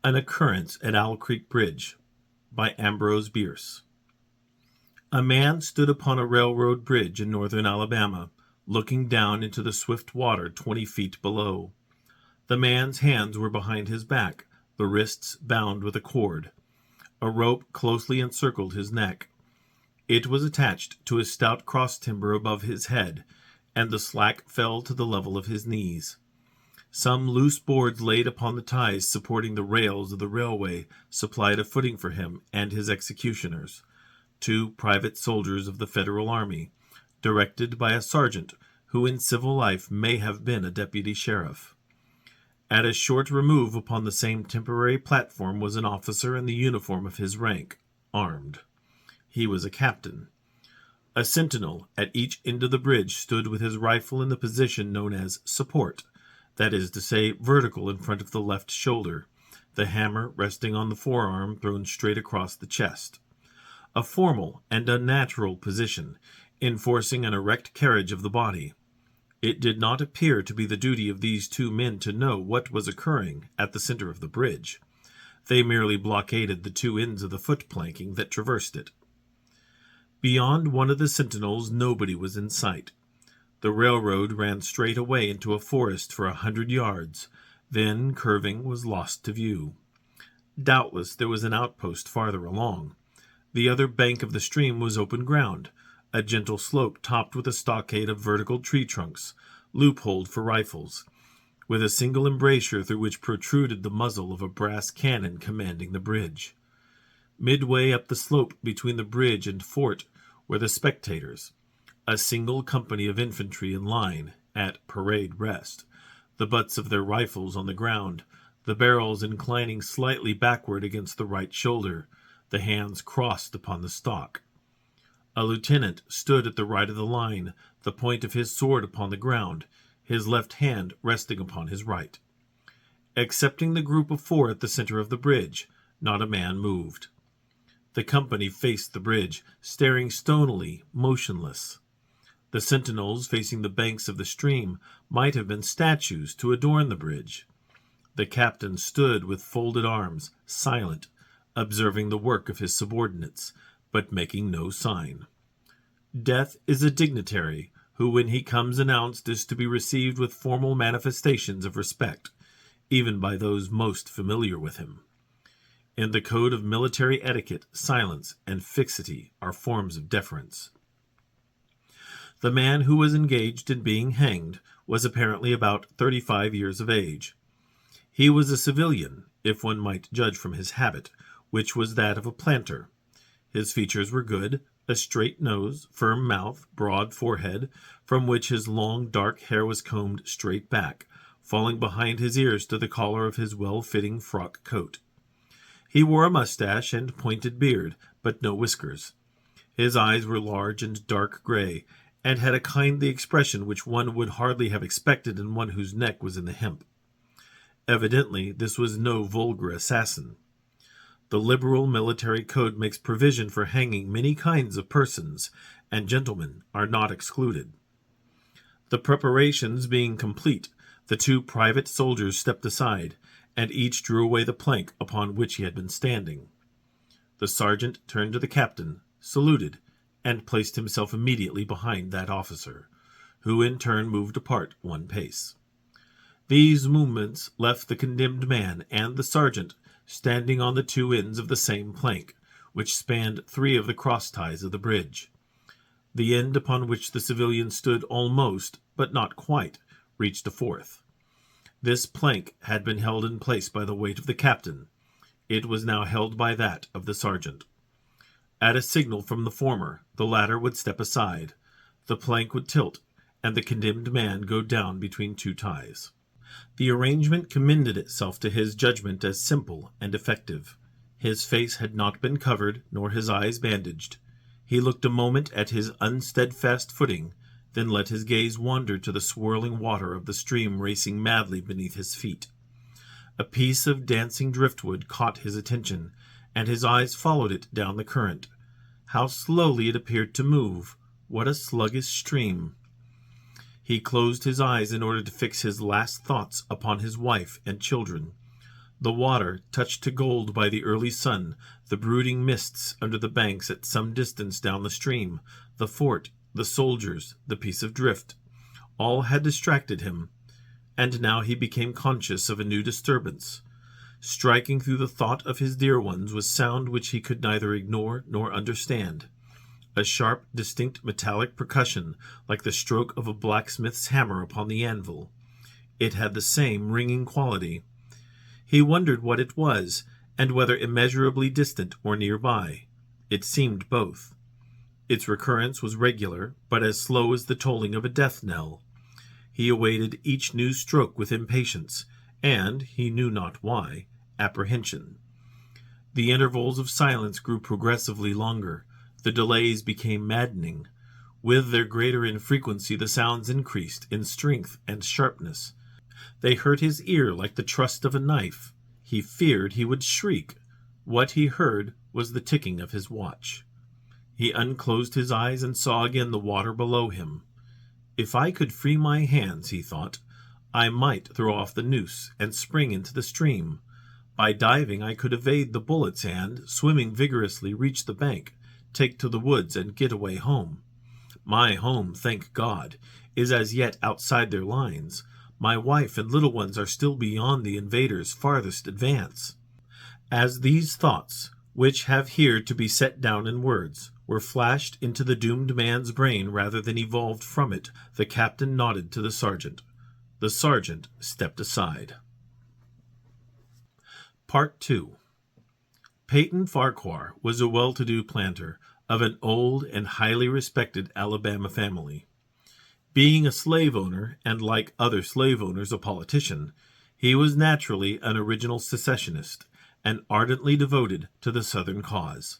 An Occurrence at Owl Creek Bridge by Ambrose Bierce. A man stood upon a railroad bridge in northern Alabama, looking down into the swift water 20 feet below. The man's hands were behind his back, the wrists bound with a cord. A rope closely encircled his neck. It was attached to a stout cross timber above his head, and the slack fell to the level of his knees. Some loose boards laid upon the ties supporting the rails of the railway supplied a footing for him and his executioners, 2 private soldiers of the Federal Army, directed by a sergeant who in civil life may have been a deputy sheriff. At a short remove upon the same temporary platform was an officer in the uniform of his rank, armed. He was a captain. A sentinel at each end of the bridge stood with his rifle in the position known as support, that is to say, vertical in front of the left shoulder, the hammer resting on the forearm thrown straight across the chest. A formal and unnatural position, enforcing an erect carriage of the body. It did not appear to be the duty of these 2 men to know what was occurring at the center of the bridge. They merely blockaded the 2 ends of the foot planking that traversed it. Beyond one of the sentinels nobody was in sight. The railroad ran straight away into a forest for 100 yards, then, curving, was lost to view. Doubtless there was an outpost farther along. The other bank of the stream was open ground, a gentle slope topped with a stockade of vertical tree trunks, loopholed for rifles, with a single embrasure through which protruded the muzzle of a brass cannon commanding the bridge. Midway up the slope between the bridge and fort were the spectators, a single company of infantry in line, at parade rest, the butts of their rifles on the ground, the barrels inclining slightly backward against the right shoulder, the hands crossed upon the stock. A lieutenant stood at the right of the line, the point of his sword upon the ground, his left hand resting upon his right. Excepting the group of 4 at the center of the bridge, not a man moved. The company faced the bridge, staring stonily, motionless. The sentinels facing the banks of the stream might have been statues to adorn the bridge. The captain stood with folded arms, silent, observing the work of his subordinates, but making no sign. Death is a dignitary who, when he comes announced, is to be received with formal manifestations of respect, even by those most familiar with him. In the code of military etiquette, silence and fixity are forms of deference. The man who was engaged in being hanged was apparently about 35 years of age. He was a civilian, if one might judge from his habit, which was that of a planter. His features were good, a straight nose, firm mouth, broad forehead, from which his long dark hair was combed straight back, falling behind his ears to the collar of his well-fitting frock coat. He wore a mustache and pointed beard, but no whiskers. His eyes were large and dark gray, and had a kindly expression which one would hardly have expected in one whose neck was in the hemp. Evidently, this was no vulgar assassin. The liberal military code makes provision for hanging many kinds of persons, and gentlemen are not excluded. The preparations being complete, the 2 private soldiers stepped aside, and each drew away the plank upon which he had been standing. The sergeant turned to the captain, saluted, and placed himself immediately behind that officer, who in turn moved apart 1 pace. These movements left the condemned man and the sergeant standing on the 2 ends of the same plank, which spanned 3 of the cross ties of the bridge. The end upon which the civilian stood almost, but not quite, reached a 4th. This plank had been held in place by the weight of the captain. It was now held by that of the sergeant. At a signal from the former, the latter would step aside, the plank would tilt, and the condemned man go down between 2 ties. The arrangement commended itself to his judgment as simple and effective. His face had not been covered, nor his eyes bandaged. He looked a moment at his unsteadfast footing, then let his gaze wander to the swirling water of the stream racing madly beneath his feet. A piece of dancing driftwood caught his attention, and his eyes followed it down the current. How slowly it appeared to move! What a sluggish stream! He closed his eyes in order to fix his last thoughts upon his wife and children. The water, touched to gold by the early sun, the brooding mists under the banks at some distance down the stream, the fort, the soldiers, the piece of drift, all had distracted him, and now he became conscious of a new disturbance. Striking through the thought of his dear ones was sound which he could neither ignore nor understand. A sharp, distinct metallic percussion, like the stroke of a blacksmith's hammer upon the anvil. It had the same ringing quality. He wondered what it was, and whether immeasurably distant or nearby. It seemed both. Its recurrence was regular, but as slow as the tolling of a death knell. He awaited each new stroke with impatience, and, he knew not why, apprehension. The intervals of silence grew progressively longer. The delays became maddening. With their greater infrequency the sounds increased in strength and sharpness. They hurt his ear like the thrust of a knife. He feared he would shriek. What he heard was the ticking of his watch. He unclosed his eyes and saw again the water below him. If I could free my hands, he thought, I might throw off the noose and spring into the stream. By diving I could evade the bullets and, swimming vigorously, reach the bank, take to the woods, and get away home. My home, thank God, is as yet outside their lines. My wife and little ones are still beyond the invaders' farthest advance. As these thoughts, which have here to be set down in words, were flashed into the doomed man's brain rather than evolved from it, the captain nodded to the sergeant. The sergeant stepped aside. Part 2. Peyton Farquhar was a well-to-do planter of an old and highly respected Alabama family. Being a slave owner, and like other slave owners a politician, he was naturally an original secessionist, and ardently devoted to the Southern cause.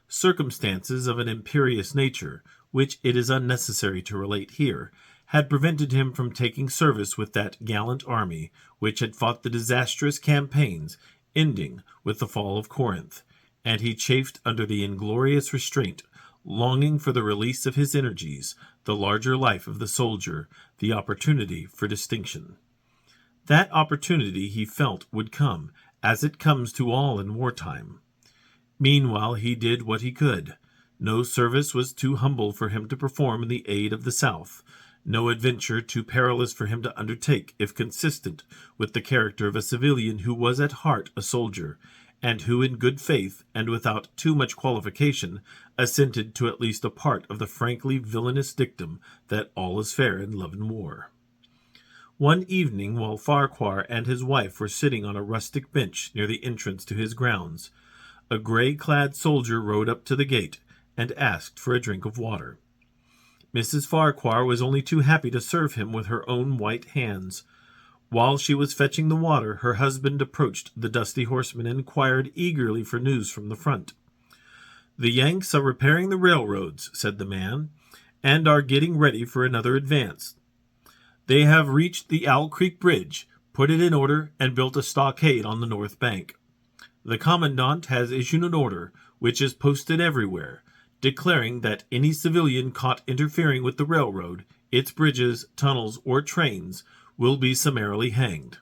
Circumstances of an imperious nature, which it is unnecessary to relate here, had prevented him from taking service with that gallant army which had fought the disastrous campaigns ending with the fall of Corinth, and he chafed under the inglorious restraint, longing for the release of his energies, the larger life of the soldier, the opportunity for distinction. That opportunity he felt would come, as it comes to all in wartime. Meanwhile he did what he could. No service was too humble for him to perform in the aid of the South, no adventure too perilous for him to undertake if consistent with the character of a civilian who was at heart a soldier, and who in good faith, and without too much qualification, assented to at least a part of the frankly villainous dictum that all is fair in love and war. One evening, while Farquhar and his wife were sitting on a rustic bench near the entrance to his grounds, a gray-clad soldier rode up to the gate and asked for a drink of water. Mrs. Farquhar was only too happy to serve him with her own white hands. While she was fetching the water, her husband approached the dusty horseman and inquired eagerly for news from the front. "The Yanks are repairing the railroads," said the man, "and are getting ready for another advance. They have reached the Owl Creek Bridge, put it in order, and built a stockade on the north bank. The commandant has issued an order, which is posted everywhere, declaring that any civilian caught interfering with the railroad, its bridges, tunnels, or trains will be summarily hanged.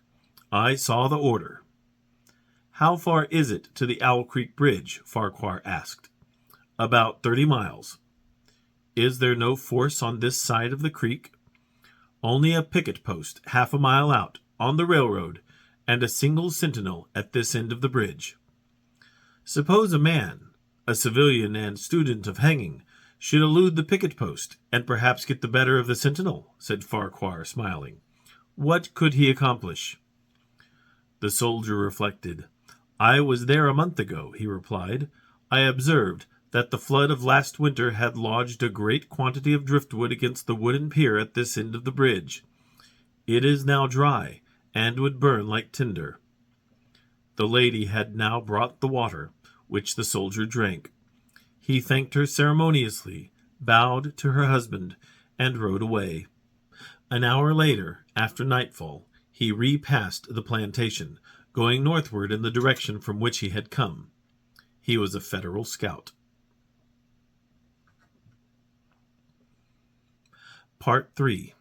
I saw the order." "How far is it to the Owl Creek Bridge?" Farquhar asked. "About 30 miles. "Is there no force on this side of the creek?" "Only a picket post half a mile out, on the railroad, and a single sentinel at this end of the bridge." "Suppose a man, a civilian and student of hanging, should elude the picket post, and perhaps get the better of the sentinel," said Farquhar, smiling. "What could he accomplish?" The soldier reflected. "I was there a month ago," he replied. "I observed that the flood of last winter had lodged a great quantity of driftwood against the wooden pier at this end of the bridge. It is now dry, and would burn like tinder." The lady had now brought the water, which the soldier drank. He thanked her ceremoniously, bowed to her husband, and rode away. An hour later, after nightfall, he repassed the plantation, going northward in the direction from which he had come. He was a Federal scout. Part 3.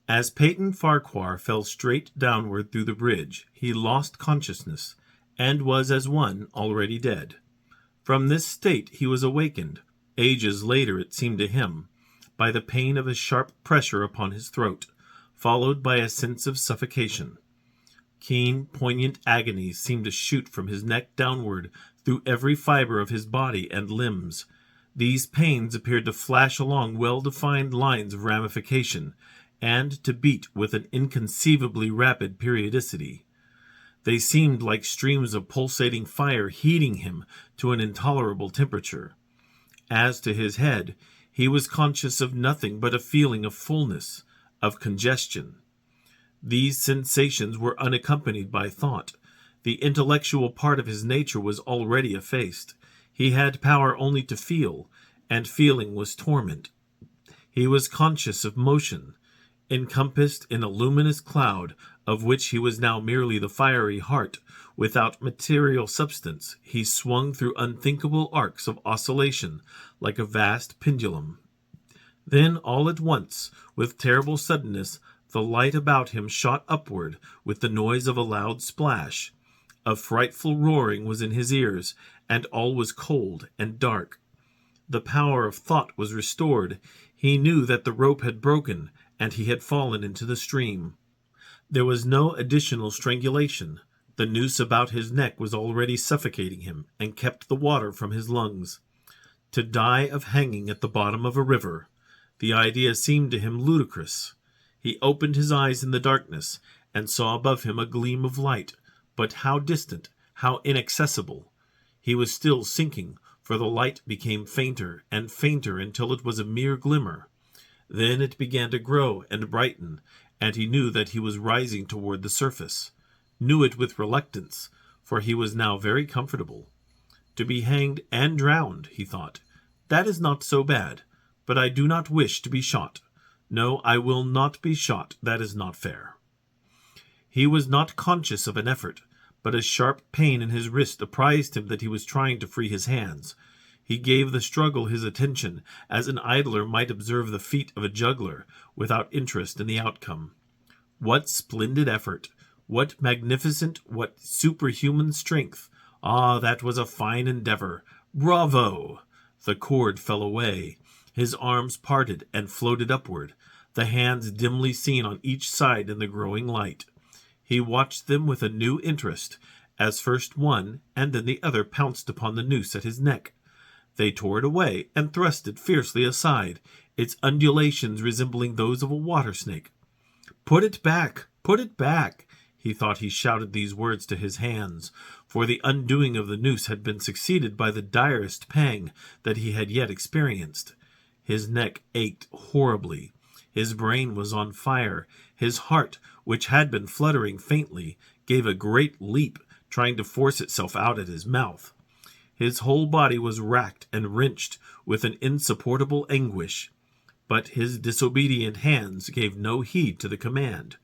As Peyton Farquhar fell straight downward through the bridge, he lost consciousness, and was as one already dead. From this state he was awakened, ages later it seemed to him, by the pain of a sharp pressure upon his throat, followed by a sense of suffocation. Keen, poignant agony seemed to shoot from his neck downward through every fiber of his body and limbs. These pains appeared to flash along well-defined lines of ramification, and to beat with an inconceivably rapid periodicity. They seemed like streams of pulsating fire heating him to an intolerable temperature. As to his head, he was conscious of nothing but a feeling of fullness, of congestion. These sensations were unaccompanied by thought. The intellectual part of his nature was already effaced. He had power only to feel, and feeling was torment. He was conscious of motion. Encompassed in a luminous cloud, of which he was now merely the fiery heart, without material substance, he swung through unthinkable arcs of oscillation, like a vast pendulum. Then, all at once, with terrible suddenness, the light about him shot upward with the noise of a loud splash. A frightful roaring was in his ears, and all was cold and dark. The power of thought was restored. He knew that the rope had broken, and he had fallen into the stream. There was no additional strangulation. The noose about his neck was already suffocating him, and kept the water from his lungs. To die of hanging at the bottom of a river! The idea seemed to him ludicrous. He opened his eyes in the darkness, and saw above him a gleam of light, but how distant, how inaccessible! He was still sinking, for the light became fainter and fainter until it was a mere glimmer. Then it began to grow and brighten, and he knew that he was rising toward the surface. Knew it with reluctance, for he was now very comfortable. To be hanged and drowned, he thought, that is not so bad, but I do not wish to be shot. No, I will not be shot, that is not fair. He was not conscious of an effort, but a sharp pain in his wrist apprised him that he was trying to free his hands. He gave the struggle his attention, as an idler might observe the feat of a juggler, without interest in the outcome. What splendid effort! What magnificent, what superhuman strength! Ah, that was a fine endeavor! Bravo! The cord fell away. His arms parted and floated upward, the hands dimly seen on each side in the growing light. He watched them with a new interest, as first one and then the other pounced upon the noose at his neck. They tore it away and thrust it fiercely aside, its undulations resembling those of a water-snake. "Put it back! Put it back!" He thought he shouted these words to his hands, for the undoing of the noose had been succeeded by the direst pang that he had yet experienced. His neck ached horribly. His brain was on fire. His heart, which had been fluttering faintly, gave a great leap, trying to force itself out at his mouth. His whole body was racked and wrenched with an insupportable anguish. But his disobedient hands gave no heed to the command.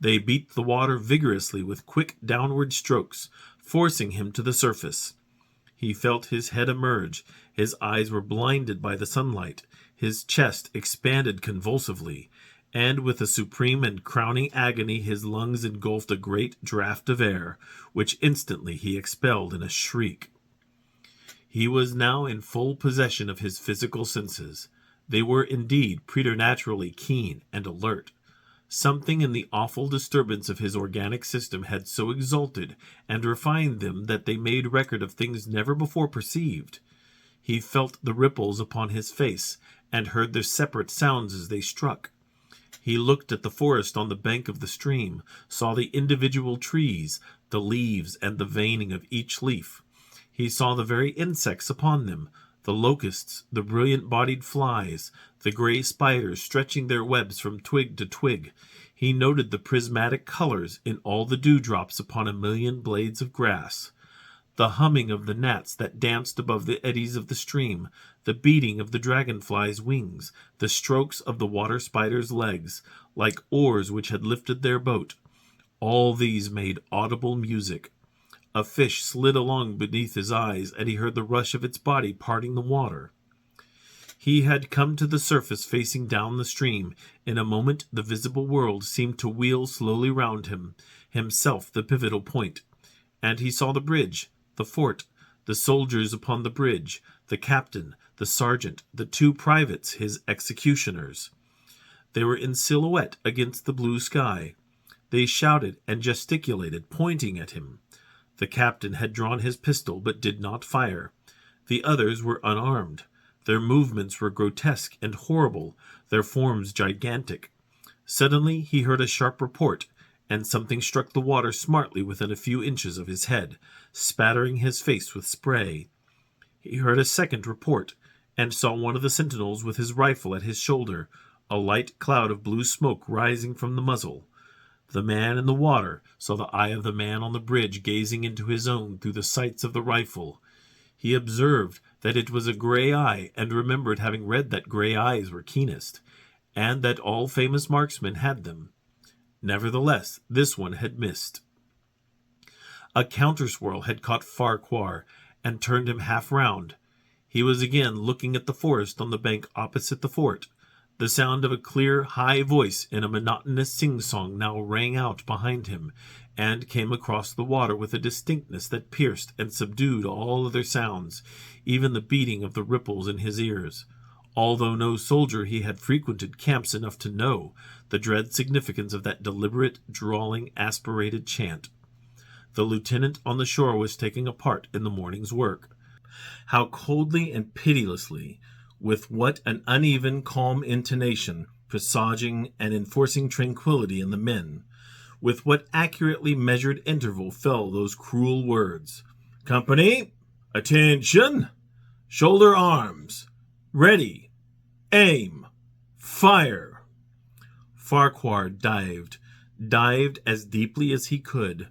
They beat the water vigorously with quick downward strokes, forcing him to the surface. He felt his head emerge. His eyes were blinded by the sunlight. His chest expanded convulsively, and with a supreme and crowning agony his lungs engulfed a great draught of air, which instantly he expelled in a shriek. He was now in full possession of his physical senses. They were indeed preternaturally keen and alert. Something in the awful disturbance of his organic system had so exalted and refined them that they made record of things never before perceived. He felt the ripples upon his face, and heard their separate sounds as they struck. He looked at the forest on the bank of the stream, saw the individual trees, the leaves, and the veining of each leaf. He saw the very insects upon them, the locusts, the brilliant-bodied flies, the gray spiders stretching their webs from twig to twig. He noted the prismatic colors in all the dewdrops upon a million blades of grass, the humming of the gnats that danced above the eddies of the stream, the beating of the dragonfly's wings, the strokes of the water spider's legs, like oars which had lifted their boat. All these made audible music. A fish slid along beneath his eyes, and he heard the rush of its body parting the water. He had come to the surface facing down the stream. In a moment the visible world seemed to wheel slowly round him, himself the pivotal point. And he saw the bridge, the fort, the soldiers upon the bridge, the captain, the sergeant, the two privates, his executioners. They were in silhouette against the blue sky. They shouted and gesticulated, pointing at him. The captain had drawn his pistol, but did not fire. The others were unarmed. Their movements were grotesque and horrible, their forms gigantic. Suddenly he heard a sharp report, and something struck the water smartly within a few inches of his head, spattering his face with spray. He heard a second report, and saw one of the sentinels with his rifle at his shoulder, a light cloud of blue smoke rising from the muzzle. The man in the water saw the eye of the man on the bridge gazing into his own through the sights of the rifle. He observed that it was a gray eye, and remembered having read that gray eyes were keenest, and that all famous marksmen had them. Nevertheless, this one had missed. A counterswirl had caught Farquhar, and turned him half round. He was again looking at the forest on the bank opposite the fort. The sound of a clear, high voice in a monotonous sing-song now rang out behind him, and came across the water with a distinctness that pierced and subdued all other sounds, even the beating of the ripples in his ears. Although no soldier, he had frequented camps enough to know the dread significance of that deliberate, drawling, aspirated chant. The lieutenant on the shore was taking a part in the morning's work. How coldly and pitilessly, with what an uneven, calm intonation, presaging and enforcing tranquility in the men, with what accurately measured interval fell those cruel words. "Company, attention! Shoulder arms! Ready! Aim! Fire!" Farquhar dived as deeply as he could.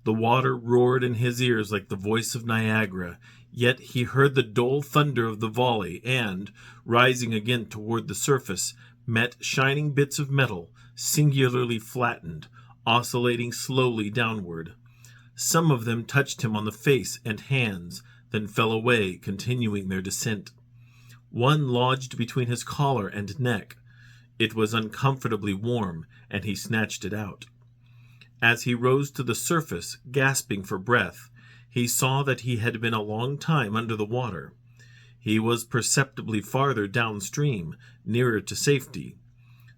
The water roared in his ears like the voice of Niagara, yet he heard the dull thunder of the volley, and, rising again toward the surface, met shining bits of metal, singularly flattened, oscillating slowly downward. Some of them touched him on the face and hands, then fell away, continuing their descent. One lodged between his collar and neck. It was uncomfortably warm, and he snatched it out. As he rose to the surface, gasping for breath, he saw that he had been a long time under the water. He was perceptibly farther downstream, nearer to safety.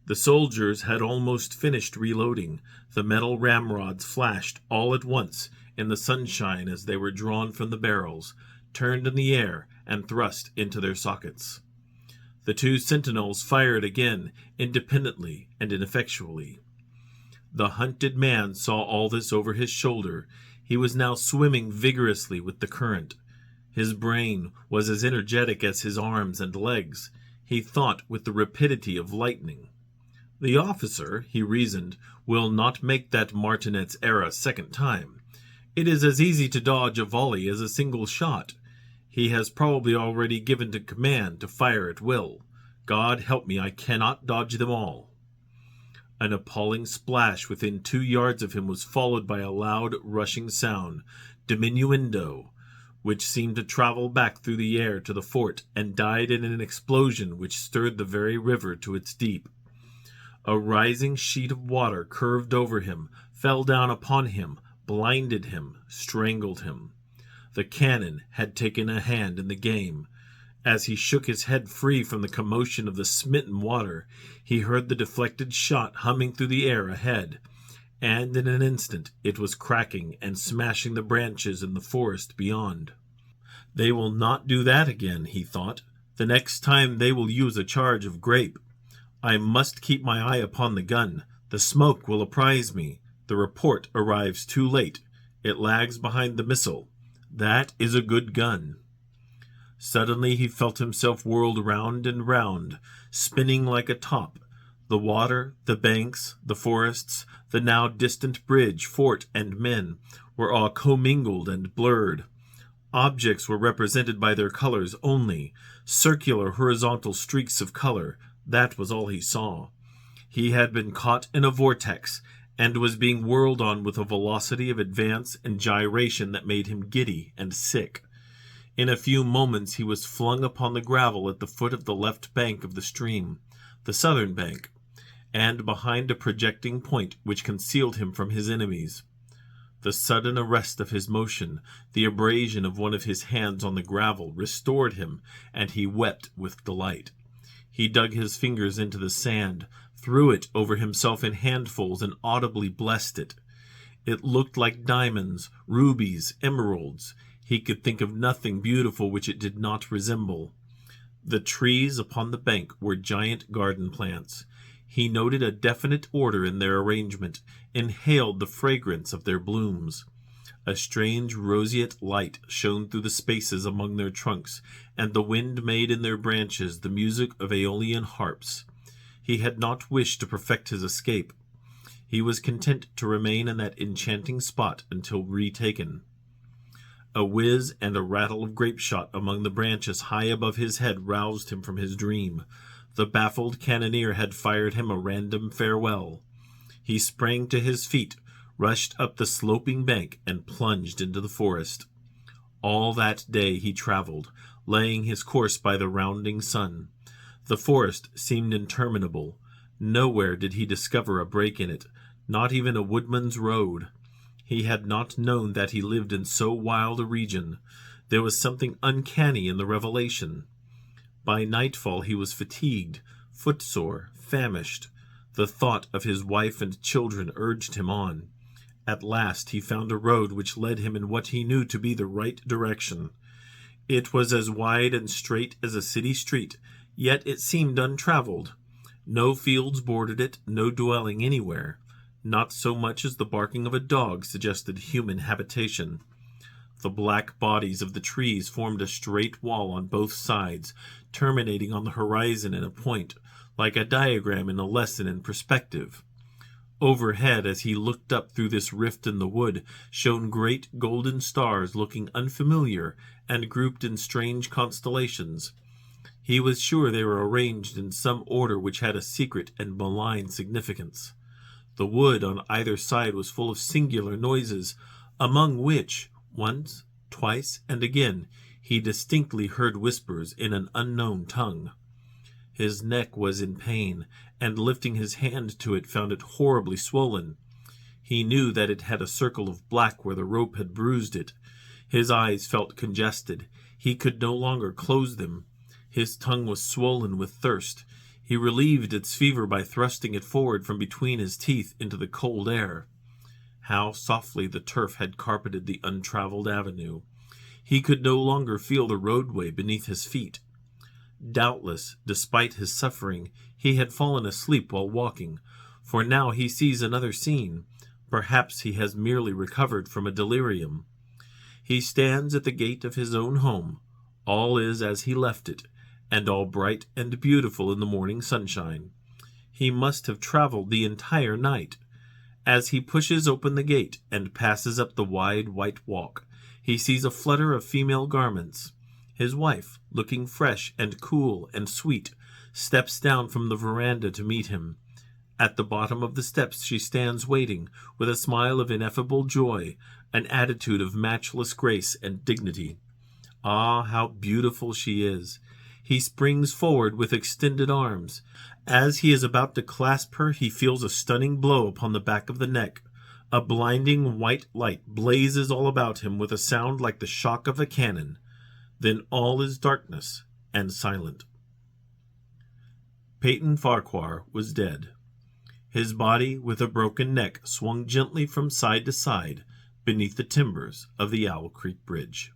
The soldiers had almost finished reloading. The metal ramrods flashed all at once in the sunshine as they were drawn from the barrels, turned in the air, and thrust into their sockets. The two sentinels fired again, independently and ineffectually. The hunted man saw all this over his shoulder. He was now swimming vigorously with the current. His brain was as energetic as his arms and legs. He thought with the rapidity of lightning. The officer, he reasoned, will not make that martinet's error a second time. It is as easy to dodge a volley as a single shot. He has probably already given the command to fire at will. God help me, I cannot dodge them all. An appalling splash within 2 yards of him was followed by a loud, rushing sound, diminuendo, which seemed to travel back through the air to the fort, and died in an explosion which stirred the very river to its deep. A rising sheet of water curved over him, fell down upon him, blinded him, strangled him. The cannon had taken a hand in the game. As he shook his head free from the commotion of the smitten water, he heard the deflected shot humming through the air ahead, and in an instant it was cracking and smashing the branches in the forest beyond. They will not do that again, he thought. The next time they will use a charge of grape. I must keep my eye upon the gun. The smoke will apprise me. The report arrives too late. It lags behind the missile. That is a good gun. Suddenly he felt himself whirled round and round, spinning like a top. The water, the banks, the forests, the now distant bridge, fort, and men were all commingled and blurred. Objects were represented by their colors only, circular horizontal streaks of color. That was all he saw. He had been caught in a vortex, and was being whirled on with a velocity of advance and gyration that made him giddy and sick. In a few moments he was flung upon the gravel at the foot of the left bank of the stream, the southern bank, and behind a projecting point which concealed him from his enemies. The sudden arrest of his motion, the abrasion of one of his hands on the gravel, restored him, and he wept with delight. He dug his fingers into the sand, threw it over himself in handfuls, and audibly blessed it. It looked like diamonds, rubies, emeralds. He could think of nothing beautiful which it did not resemble. The trees upon the bank were giant garden plants. He noted a definite order in their arrangement, inhaled the fragrance of their blooms. A strange roseate light shone through the spaces among their trunks, and the wind made in their branches the music of Aeolian harps. He had not wished to perfect his escape. He was content to remain in that enchanting spot until retaken. A whiz and a rattle of grape-shot among the branches high above his head roused him from his dream. The baffled cannoneer had fired him a random farewell. He sprang to his feet, rushed up the sloping bank, and plunged into the forest. All that day he traveled, laying his course by the rounding sun. The forest seemed interminable. Nowhere did he discover a break in it, not even a woodman's road. He had not known that he lived in so wild a region. There was something uncanny in the revelation. By nightfall he was fatigued, footsore, famished. The thought of his wife and children urged him on. At last he found a road which led him in what he knew to be the right direction. It was as wide and straight as a city street, yet it seemed untraveled. No fields bordered it, no dwelling anywhere. Not so much as the barking of a dog suggested human habitation. The black bodies of the trees formed a straight wall on both sides, terminating on the horizon in a point, like a diagram in a lesson in perspective. Overhead, as he looked up through this rift in the wood, shone great golden stars looking unfamiliar and grouped in strange constellations. He was sure they were arranged in some order which had a secret and malign significance. The wood on either side was full of singular noises, among which, once, twice, and again, he distinctly heard whispers in an unknown tongue. His neck was in pain, and lifting his hand to it found it horribly swollen. He knew that it had a circle of black where the rope had bruised it. His eyes felt congested. He could no longer close them. His tongue was swollen with thirst. He relieved its fever by thrusting it forward from between his teeth into the cold air. How softly the turf had carpeted the untraveled avenue. He could no longer feel the roadway beneath his feet. Doubtless, despite his suffering, he had fallen asleep while walking, for now he sees another scene. Perhaps he has merely recovered from a delirium. He stands at the gate of his own home. All is as he left it, and all bright and beautiful in the morning sunshine. He must have traveled the entire night. As he pushes open the gate and passes up the wide white walk, he sees a flutter of female garments. His wife, looking fresh and cool and sweet, steps down from the veranda to meet him. At the bottom of the steps she stands waiting, with a smile of ineffable joy, an attitude of matchless grace and dignity. Ah, how beautiful she is! He springs forward with extended arms. As he is about to clasp her, he feels a stunning blow upon the back of the neck. A blinding white light blazes all about him with a sound like the shock of a cannon. Then all is darkness and silent. Peyton Farquhar was dead. His body, with a broken neck, swung gently from side to side beneath the timbers of the Owl Creek Bridge.